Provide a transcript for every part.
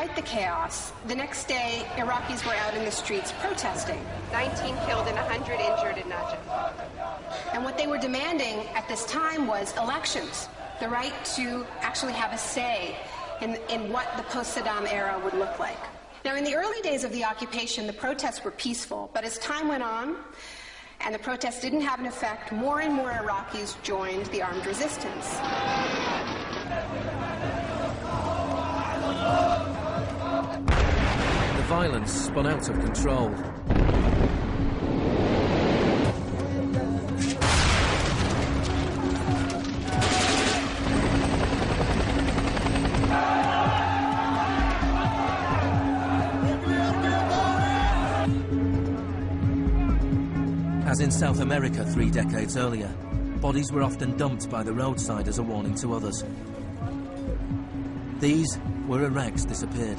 despite the chaos, the next day, Iraqis were out in the streets protesting. 19 killed and 100 injured in Najaf. And what they were demanding at this time was elections, the right to actually have a say in what the post-Saddam era would look like. Now, in the early days of the occupation, the protests were peaceful, but as time went on, and the protests didn't have an effect, more and more Iraqis joined the armed resistance. The violence spun out of control. As in South America 3 decades earlier, bodies were often dumped by the roadside as a warning to others. These were Iraq's disappeared.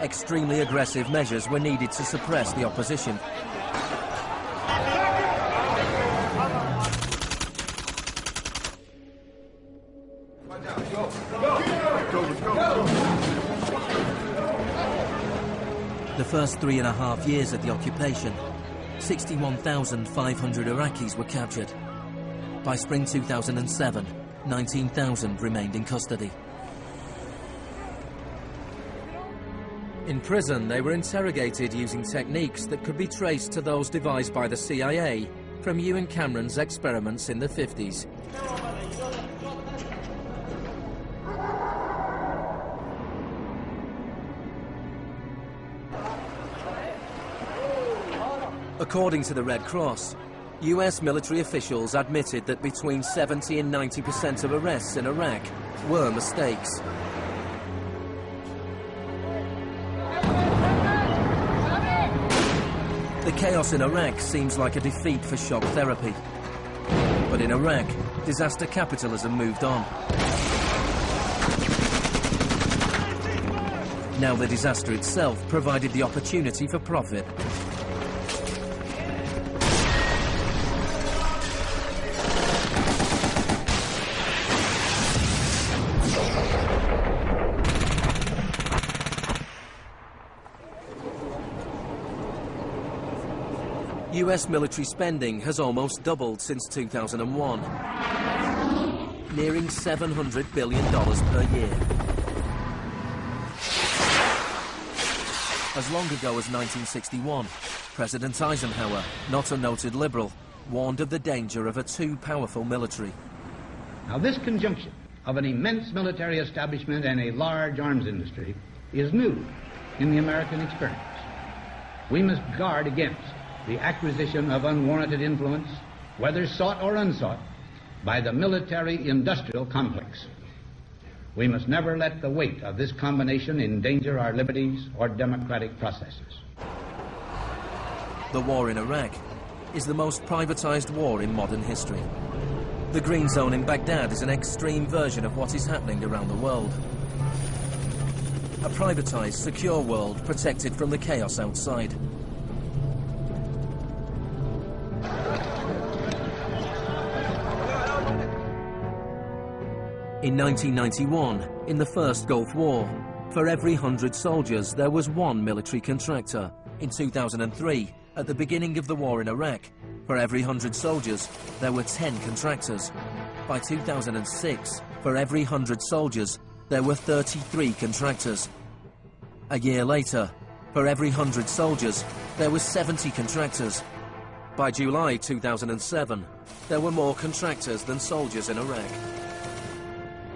Extremely aggressive measures were needed to suppress the opposition. The first 3.5 years of the occupation, 61,500 Iraqis were captured. By spring 2007, 19,000 remained in custody. In prison, they were interrogated using techniques that could be traced to those devised by the CIA from Ewan Cameron's experiments in the 50s. According to the Red Cross, US military officials admitted that between 70 and 90% of arrests in Iraq were mistakes. The chaos in Iraq seems like a defeat for shock therapy. But in Iraq, disaster capitalism moved on. Now the disaster itself provided the opportunity for profit. US military spending has almost doubled since 2001, nearing $700 billion per year. As long ago as 1961, President Eisenhower, not a noted liberal, warned of the danger of a too powerful military. Now, this conjunction of an immense military establishment and a large arms industry is new in the American experience. We must guard against the acquisition of unwarranted influence, whether sought or unsought, by the military-industrial complex. We must never let the weight of this combination endanger our liberties or democratic processes. The war in Iraq is the most privatized war in modern history. The Green Zone in Baghdad is an extreme version of what is happening around the world. A privatized, secure world protected from the chaos outside. In 1991, in the First Gulf War, for every 100 soldiers, there was one military contractor. In 2003, at the beginning of the war in Iraq, for every 100 soldiers, there were 10 contractors. By 2006, for every 100 soldiers, there were 33 contractors. A year later, for every 100 soldiers, there were 70 contractors. By July 2007, there were more contractors than soldiers in Iraq.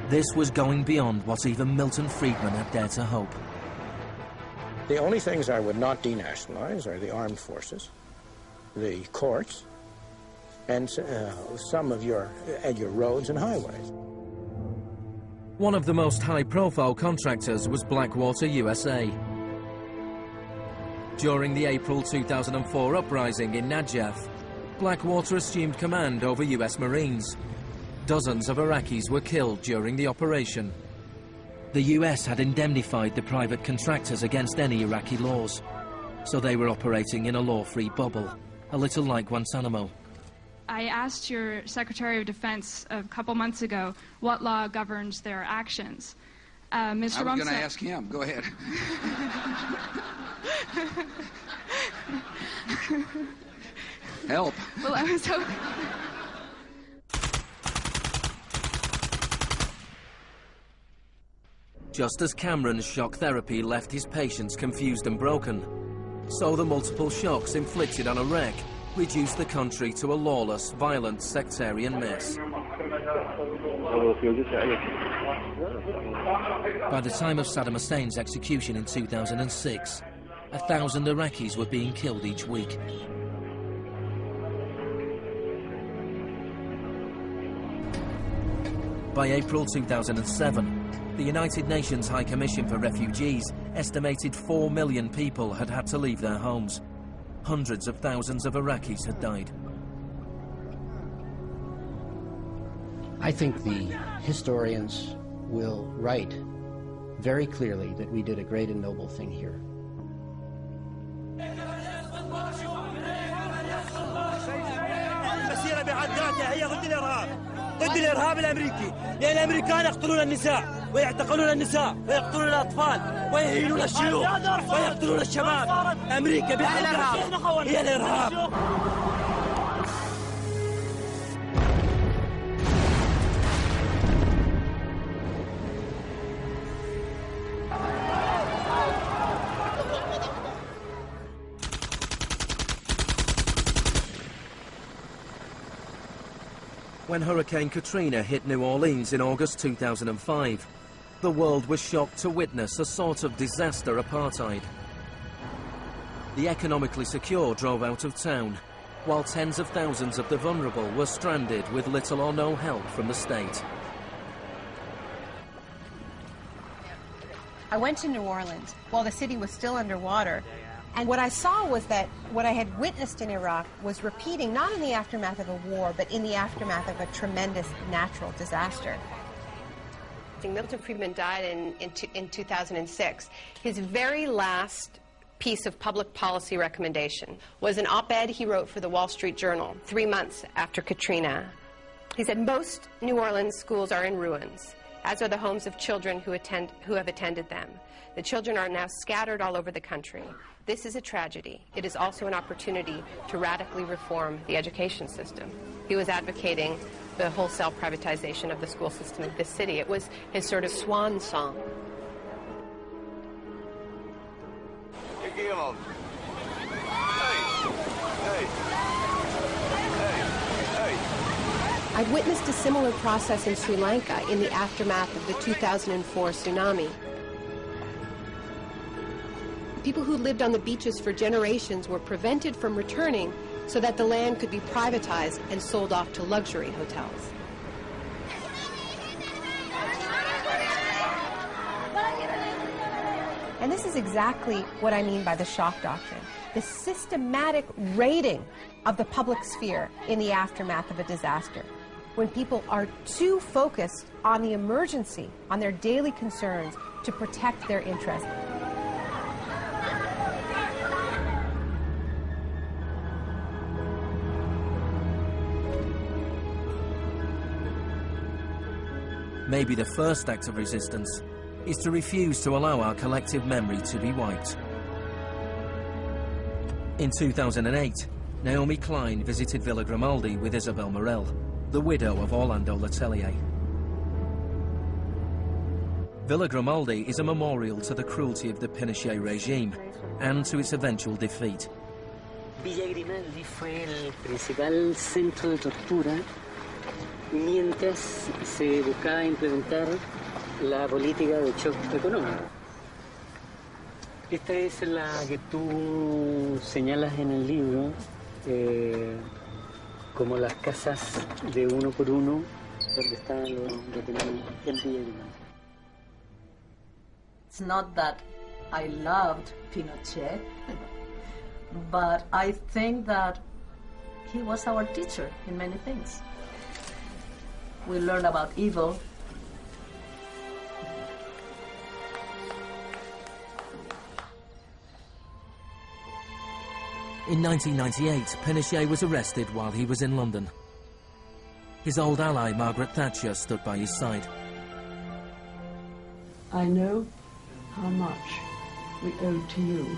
This was going beyond what even Milton Friedman had dared to hope. The only things I would not denationalize are the armed forces, the courts, and some of your roads and highways. One of the most high-profile contractors was Blackwater USA. During the April 2004 uprising in Najaf, Blackwater assumed command over US Marines. Dozens of Iraqis were killed during the operation. The US had indemnified the private contractors against any Iraqi laws, so they were operating in a law-free bubble, a little like Guantanamo. I asked your Secretary of Defense a couple months ago what law governs their actions. Mr. I was going to ask him. Go ahead. Help. Well, I was hoping... Just as Cameron's shock therapy left his patients confused and broken, so the multiple shocks inflicted on Iraq reduced the country to a lawless, violent, sectarian mess. By the time of Saddam Hussein's execution in 2006, 1,000 Iraqis were being killed each week. By April 2007, the United Nations High Commission for Refugees estimated 4 million people had had to leave their homes. Hundreds of thousands of Iraqis had died. I think the historians will write very clearly that we did a great and noble thing here. ضد الإرهاب الأمريكي، لأن الأمريكان يقتلون النساء ويعتقلون النساء ويقتلون الأطفال ويهينون الشيوخ ويقتلون الشباب. أمريكا بحقها هي الإرهاب. When Hurricane Katrina hit New Orleans in August 2005, the world was shocked to witness a sort of disaster apartheid. The economically secure drove out of town, while tens of thousands of the vulnerable were stranded with little or no help from the state. I went to New Orleans while the city was still underwater, and what I saw was that what I had witnessed in Iraq was repeating, not in the aftermath of a war, but in the aftermath of a tremendous natural disaster. Milton Friedman died in 2006. His very last piece of public policy recommendation was an op-ed he wrote for the Wall Street Journal 3 months after Katrina. He said, most New Orleans schools are in ruins, as are the homes of children who have attended them. The children are now scattered all over the country. This is a tragedy. It is also an opportunity to radically reform the education system. He was advocating the wholesale privatization of the school system of this city. It was his sort of swan song. I've witnessed a similar process in Sri Lanka in the aftermath of the 2004 tsunami. People who lived on the beaches for generations were prevented from returning so that the land could be privatized and sold off to luxury hotels. And this is exactly what I mean by the shock doctrine, the systematic raiding of the public sphere in the aftermath of a disaster, when people are too focused on the emergency, on their daily concerns, to protect their interests. Maybe the first act of resistance is to refuse to allow our collective memory to be wiped. In 2008, Naomi Klein visited Villa Grimaldi with Isabel Morel, the widow of Orlando Letelier. Villa Grimaldi is a memorial to the cruelty of the Pinochet regime and to its eventual defeat. Villa Grimaldi fue el principal centro de tortura mientras se buscaba implementar la política de shock económico. Esta es la que tú señalas en el libro como las casas de uno por uno donde estaban los detenidos en Villa Grimaldi. It's not that I loved Pinochet, but I think that he was our teacher in many things. We learn about evil. In 1998, Pinochet was arrested while he was in London. His old ally, Margaret Thatcher, stood by his side. I know how much we owe to you